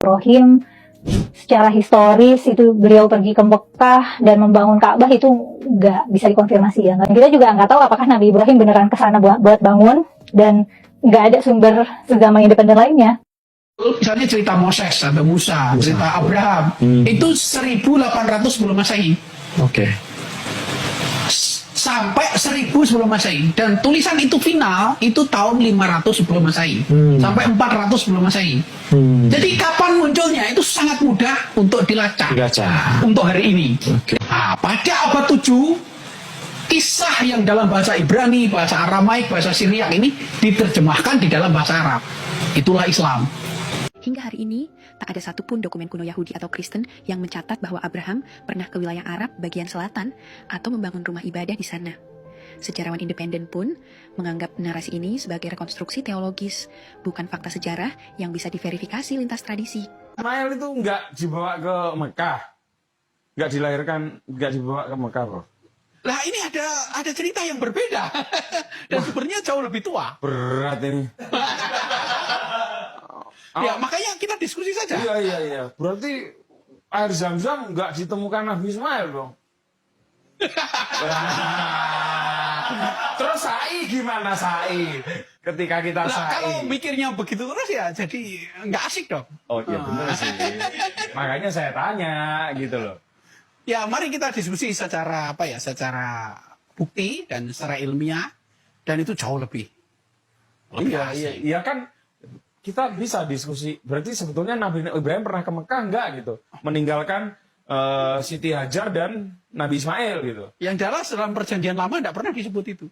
Ibrahim secara historis itu beliau pergi ke Mekah dan membangun Ka'bah itu nggak bisa dikonfirmasi ya. Kita juga nggak tahu apakah Nabi Ibrahim beneran kesana buat bangun, dan nggak ada sumber sejarah independen lainnya. Misalnya cerita Moses atau Musa, cerita Abraham, itu 1800 sebelum Masehi. Oke. Sampai 1000 sebelum Masehi. Dan tulisan itu final itu tahun 500 sebelum Masehi. Sampai 400 sebelum Masehi. Jadi kapan munculnya itu sangat mudah untuk dilacak. Untuk hari ini. Nah, pada abad 7, kisah yang dalam bahasa Ibrani, bahasa Aramaik, bahasa Syriak ini diterjemahkan di dalam bahasa Arab. Itulah Islam. Hingga hari ini, tak ada satupun dokumen kuno Yahudi atau Kristen yang mencatat bahwa Abraham pernah ke wilayah Arab bagian selatan atau membangun rumah ibadah di sana. Sejarawan independen pun menganggap narasi ini sebagai rekonstruksi teologis, bukan fakta sejarah yang bisa diverifikasi lintas tradisi. Ismail itu nggak dibawa ke Mekah, nggak dilahirkan, nggak dibawa ke Mekah, bro. Lah ini ada cerita yang berbeda. Dan sebenarnya jauh lebih tua. Berat ini. Ya, makanya kita diskusi saja. Iya. Berarti air Zam-Zam nggak ditemukan Nabi Ismail dong. Terus Sai gimana Sai? Ketika kita Sai. Kalau mikirnya begitu terus ya jadi nggak asik dong. Oh iya benar sih. Makanya saya tanya gitu loh. Ya mari kita diskusi secara secara bukti dan secara ilmiah, dan itu jauh lebih Iya kan. Kita bisa diskusi, berarti sebetulnya Nabi Ibrahim pernah ke Mekah enggak gitu, meninggalkan Siti Hajar dan Nabi Ismail gitu. Yang jelas dalam perjanjian lama tidak pernah disebut itu.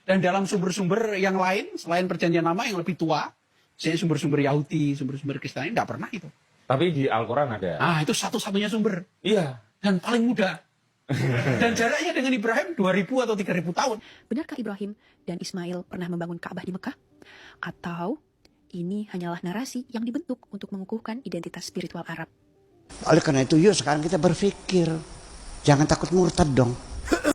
Dan dalam sumber-sumber yang lain selain perjanjian lama yang lebih tua, misalnya sumber-sumber Yahudi, sumber-sumber Kristen, tidak pernah itu. Tapi di Al-Quran ada. Ah, itu satu-satunya sumber. Iya. Dan paling muda. Dan jaraknya dengan Ibrahim 2000 atau 3000 tahun. Benarkah Ibrahim dan Ismail pernah membangun Ka'bah di Mekah? Atau ini hanyalah narasi yang dibentuk untuk mengukuhkan identitas spiritual Arab? Oleh karena itu, yuk sekarang kita berpikir, jangan takut murtad dong.